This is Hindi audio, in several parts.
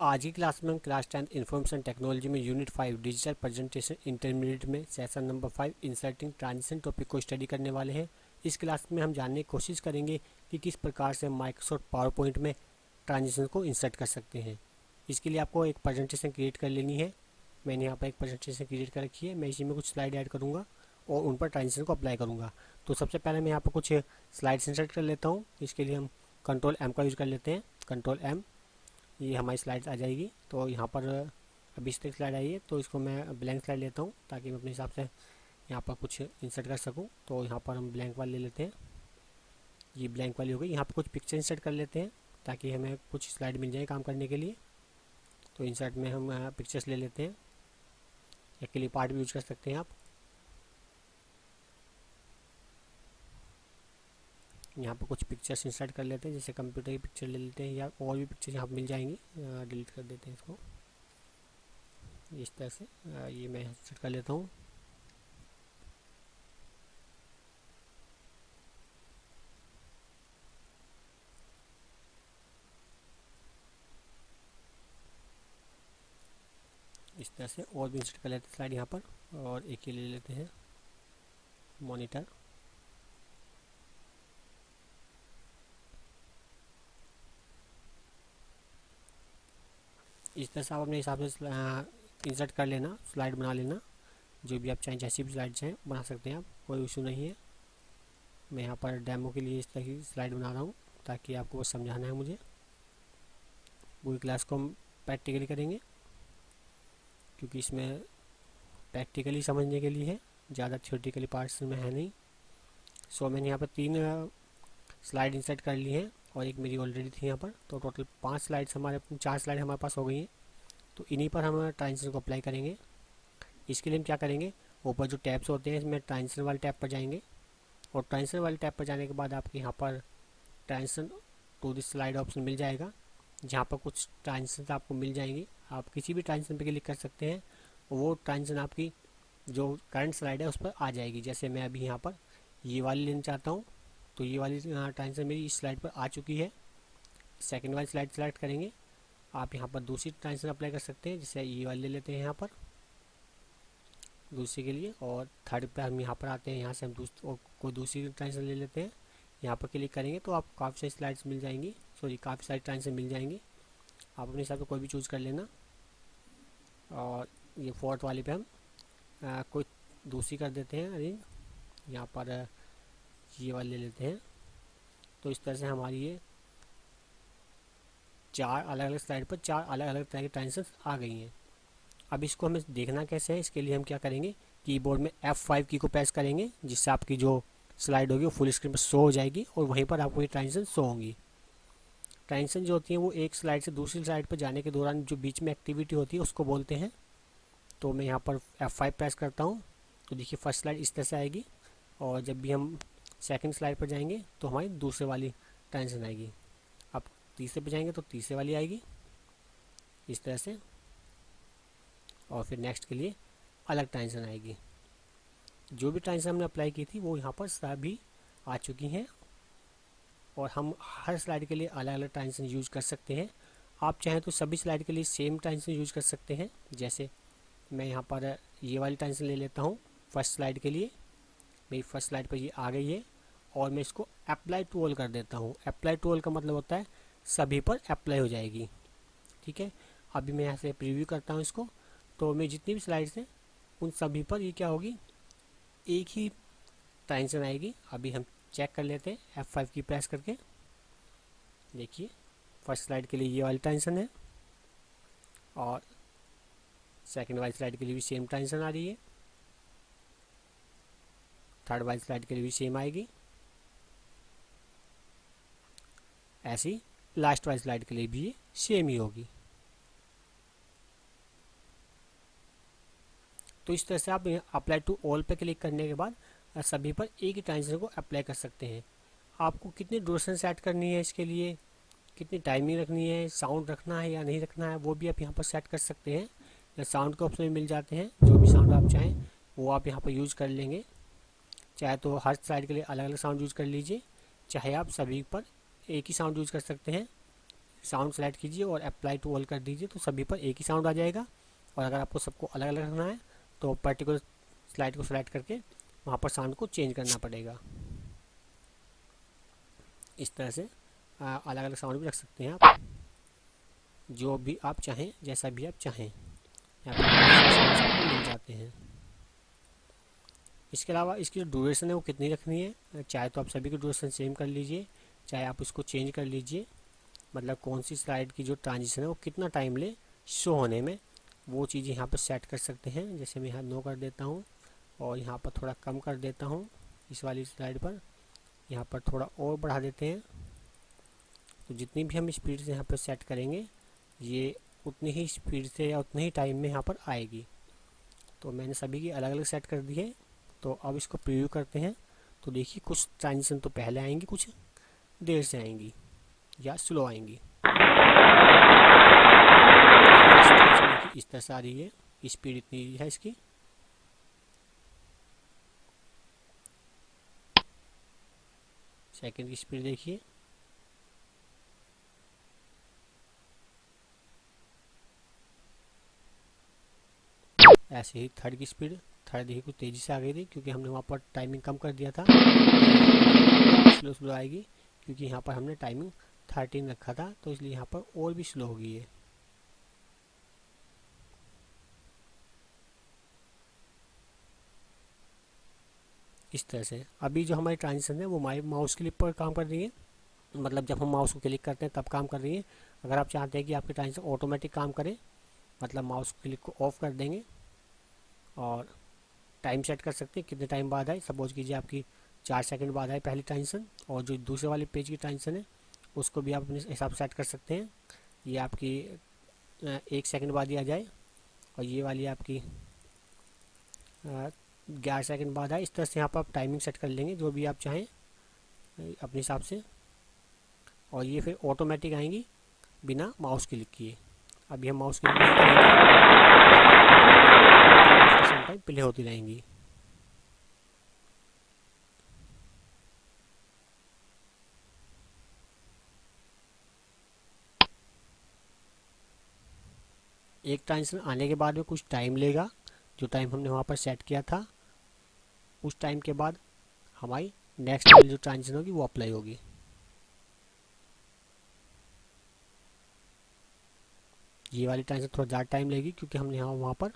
आज की क्लास में हम क्लास 10 इन्फॉर्मेशन टेक्नोलॉजी में यूनिट 5 डिजिटल प्रेजेंटेशन इंटरमीडिएट में session number 5 inserting transition topic को स्टडी करने वाले हैं। इस क्लास में हम जानने की कोशिश करेंगे कि किस प्रकार से माइक्रोसॉफ्ट पावर पॉइंट में ट्रांजिशन को इंसर्ट कर सकते हैं। इसके लिए आपको एक प्रेजेंटेशन क्रिएट कर लेनी है। मैंने यहाँ पर एक प्रेजेंटेशन क्रिएट कर रखी है। मैं इसी में कुछ स्लाइड ऐड करूँगा और उन पर ट्रांजिशन को अप्लाई करूँगा। तो सबसे पहले मैं यहाँ पर कुछ स्लाइड्स इंसर्ट कर लेता हूँ। इसके लिए हम कंट्रोल एम का यूज़ कर लेते हैं। कंट्रोल एम, ये हमारी स्लाइड्स आ जाएगी। तो यहाँ पर अभी इस तक स्लाइड आई है, तो इसको मैं ब्लैंक स्लाइड लेता हूँ ताकि मैं अपने हिसाब से यहाँ पर कुछ इंसर्ट कर सकूँ। तो यहाँ पर हम ब्लैंक वाली ले लेते हैं। ये ब्लैंक वाली हो गई। यहाँ पर कुछ पिक्चर इंसर्ट कर लेते हैं ताकि हमें कुछ स्लाइड मिल जाए काम करने के लिए। तो इंसर्ट में हम पिक्चर्स ले लेते हैं, या के लिए पार्ट भी यूज कर सकते हैं आप। यहाँ पर कुछ पिक्चर्स इंसर्ट कर लेते हैं, जैसे कंप्यूटर की पिक्चर ले लेते हैं, या और भी पिक्चर यहाँ पर मिल जाएंगी। डिलीट कर देते हैं इसको इस तरह से। ये मैं इंसर्ट कर लेता हूँ। इस तरह से और भी इंसर्ट कर लेते हैं स्लाइड यहाँ पर। और एक ही ले लेते हैं मॉनिटर। इस तरह से आप अपने हिसाब से इंसर्ट कर लेना, स्लाइड बना लेना। जो भी आप चाहें, जैसी भी स्लाइड चाहें बना सकते हैं आप, कोई इशू नहीं है। मैं यहाँ पर डेमो के लिए इस तरह की स्लाइड बना रहा हूँ ताकि आपको बस समझाना है मुझे। पूरी क्लास को हम प्रैक्टिकली करेंगे क्योंकि इसमें प्रैक्टिकली समझने के लिए है, ज़्यादा थ्योरेटिकली पार्ट्स में है नहीं। सो मैंने यहाँ पर 3 स्लाइड इंसर्ट कर ली हैं और एक मेरी ऑलरेडी थी यहाँ पर। तो टोटल 4 स्लाइड हमारे पास हो गई हैं। तो इन्हीं पर हम ट्रांजिशन को अप्लाई करेंगे। इसके लिए हम क्या करेंगे, ऊपर जो टैब्स होते हैं इसमें ट्रांजिशन वाले टैब पर जाएंगे। और ट्रांजिशन वाले टैब पर जाने के बाद आपके यहाँ पर transition to this slide option मिल जाएगा, जहाँ पर कुछ ट्रांजिशन आपको मिल जाएंगी। आप किसी भी ट्रांजिशन पर क्लिक कर सकते हैं, वो ट्रांजिशन आपकी जो करंट स्लाइड है उस पर आ जाएगी। जैसे मैं अभी यहाँ पर ये वाली लेना चाहता हूँ, तो ये वाली ट्रांजिशन मेरी इस स्लाइड पर आ चुकी है। सेकंड वाली स्लाइड सेलेक्ट करेंगे, आप यहाँ पर दूसरी ट्रांजिशन अप्लाई कर सकते हैं। जैसे ये वाली ले लेते हैं यहाँ पर दूसरे के लिए। और थर्ड पे हम यहाँ पर आते हैं, यहाँ से हम कोई दूसरी ट्रांजिशन ले लेते हैं। यहाँ पर क्लिक करेंगे तो आपको काफ़ी सारी स्लाइड्स मिल जाएंगी, काफ़ी सारी ट्रांजिशन मिल जाएंगी। आप अपने हिसाब से कोई भी चूज़ कर लेना। और ये फोर्थ वाले पे हम कोई दूसरी कर देते हैं अरेंज। यहाँ पर ये वाले ले लेते हैं। तो इस तरह से हमारी ये 4 अलग अलग स्लाइड पर 4 अलग अलग तरह की ट्रांजिशन आ गई हैं। अब इसको हमें देखना कैसे है, इसके लिए हम क्या करेंगे, कीबोर्ड में F5 की को प्रेस करेंगे, जिससे आपकी जो स्लाइड होगी वो फुल स्क्रीन पर शो हो जाएगी और वहीं पर आपको ये ट्रांजिशन शो होंगी। ट्रांजिशन जो होती है वो एक स्लाइड से दूसरी स्लाइड पर जाने के दौरान जो बीच में एक्टिविटी होती है उसको बोलते हैं। तो मैं यहाँ पर F5 प्रेस करता हूँ, तो देखिए फर्स्ट स्लाइड इस तरह से आएगी। और जब भी हम सेकंड स्लाइड पर जाएंगे तो हमारी दूसरे वाली ट्रांजिशन आएगी। अब तीसरे पर जाएंगे तो तीसरे वाली आएगी इस तरह से। और फिर नेक्स्ट के लिए अलग ट्रांजिशन आएगी। जो भी ट्रांजिशन हमने अप्लाई की थी वो यहाँ पर सभी आ चुकी हैं। और हम हर स्लाइड के लिए अलग अलग ट्रांजिशन यूज कर सकते हैं। आप चाहें तो सभी स्लाइड के लिए सेम ट्रांजिशन यूज कर सकते हैं। जैसे मैं यहाँ पर ये वाली ट्रांजिशन ले लेता हूँ फर्स्ट स्लाइड के लिए। मेरी फर्स्ट स्लाइड पर ये आ गई है और मैं इसको अप्लाई टू ऑल कर देता हूँ। अप्लाई टू ऑल का मतलब होता है सभी पर अप्लाई हो जाएगी। ठीक है, अभी मैं यहाँ से प्रीव्यू करता हूँ इसको। तो मैं जितनी भी स्लाइड्स हैं उन सभी पर ये क्या होगी, एक ही ट्रांजिशन आएगी। अभी हम चेक कर लेते हैं F5 की प्रेस करके। देखिए फर्स्ट स्लाइड के लिए ये वाली ट्रांजिशन है और सेकंड वाली स्लाइड के लिए भी सेम ट्रांजिशन आ रही है। थर्ड वाली स्लाइड के लिए भी सेम आएगी। ऐसी लास्ट वाली स्लाइड के लिए भी ये सेम ही होगी। तो इस तरह से आप अप्लाई टू ऑल पे क्लिक करने के बाद सभी पर एक ही ट्रांजिशन को अप्लाई कर सकते हैं। आपको कितनी ड्यूरेशन सेट करनी है, इसके लिए कितनी टाइमिंग रखनी है, साउंड रखना है या नहीं रखना है, वो भी आप यहाँ पर सेट कर सकते हैं। या साउंड के ऑप्शन भी मिल जाते हैं, जो भी साउंड आप चाहें वो आप यहाँ पर यूज़ कर लेंगे। चाहे तो हर स्लाइड के लिए अलग अलग साउंड यूज़ कर लीजिए, चाहे आप सभी पर एक ही साउंड यूज़ कर सकते हैं। साउंड सेलेक्ट कीजिए और अप्लाई टू ऑल कर दीजिए, तो सभी पर एक ही साउंड आ जाएगा। और अगर आपको सबको अलग अलग रखना है तो पर्टिकुलर स्लाइड को सेलेक्ट करके वहाँ पर साउंड को चेंज करना पड़ेगा। इस तरह से अलग अलग साउंड भी रख सकते हैं आप, जो भी आप चाहें, जैसा भी आप चाहें, यहाँ पर साउंड आपको मिल जाते हैं। इसके अलावा इसकी जो ड्यूरेशन है वो कितनी रखनी है, चाहे तो आप सभी की ड्यूरेशन सेम कर लीजिए, चाहे आप इसको चेंज कर लीजिए, मतलब कौन सी स्लाइड की जो ट्रांजिशन है वो कितना टाइम ले शो होने में, वो चीज़ यहाँ पर सेट कर सकते हैं। जैसे मैं यहाँ 9 कर देता हूँ और यहाँ पर थोड़ा कम कर देता हूँ, इस वाली स्लाइड पर यहाँ पर थोड़ा और बढ़ा देते हैं। तो जितनी भी हम स्पीड से यहाँ पर सेट करेंगे ये उतनी ही स्पीड से या उतने ही टाइम में यहाँ पर आएगी। तो मैंने सभी की अलग अलग सेट कर दी है। तो अब इसको प्रीव्यू करते हैं। तो देखिए कुछ ट्रांजिशन तो पहले आएंगी, कुछ देर से आएंगी या स्लो आएंगी। इस तरह से आ रही है, स्पीड इतनी है इसकी। सेकंड की स्पीड देखिए, ऐसे ही थर्ड की स्पीड, थर्ड देखिए कुछ तेज़ी से आ गई थी क्योंकि हमने वहाँ पर टाइमिंग कम कर दिया था। स्लो स्लो आएगी क्योंकि यहाँ पर हमने टाइमिंग 13 रखा था, तो इसलिए यहाँ पर और भी स्लो हो गई है। इस तरह से अभी जो हमारी ट्रांजिशन है वो हमारे माउस क्लिक पर काम कर रही है, मतलब जब हम माउस को क्लिक करते हैं तब काम कर रही है। अगर आप चाहते हैं कि आपकी ट्रांजिशन ऑटोमेटिक काम करे, मतलब माउस क्लिक को ऑफ कर देंगे और टाइम सेट कर सकते हैं कितने टाइम बाद आए। सपोज कीजिए आपकी 4 सेकंड बाद आए पहली ट्रांजिशन, और जो दूसरे वाले पेज की ट्रांजिशन है उसको भी आप अपने हिसाब से सेट कर सकते हैं। ये आपकी 1 सेकंड बाद ही आ जाए और ये वाली आपकी 11 सेकंड बाद आए। इस तरह से यहाँ पर आप टाइमिंग सेट कर लेंगे जो भी आप चाहें अपने हिसाब से, और ये फिर ऑटोमेटिक आएंगी बिना माउस क्लिक किए। अभी हम माउस क्लिक नहीं करेंगे, टाइम प्ले होती रहेंगी। एक ट्रांजिशन आने के बाद में कुछ टाइम लेगा, जो टाइम हमने वहाँ पर सेट किया था, उस टाइम के बाद हमारी नेक्स्ट वाली जो ट्रांजिशन होगी वो अप्लाई होगी। ये वाली ट्रांजिशन थोड़ा ज़्यादा टाइम लेगी क्योंकि हमने यहाँ वहाँ पर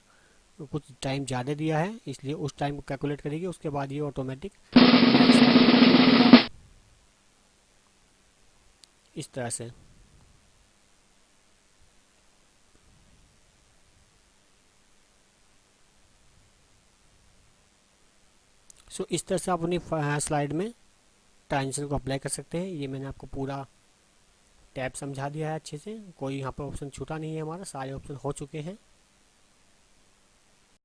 कुछ टाइम ज़्यादा दिया है, इसलिए उस टाइम को कैलकुलेट करेगी, उसके बाद ये ऑटोमेटिक इस तरह से। सो इस तरह से आप अपनी स्लाइड में ट्रांजिशन को अप्लाई कर सकते हैं। ये मैंने आपको पूरा टैब समझा दिया है अच्छे से, कोई यहाँ पर ऑप्शन छूटा नहीं है, हमारा सारे ऑप्शन हो चुके हैं।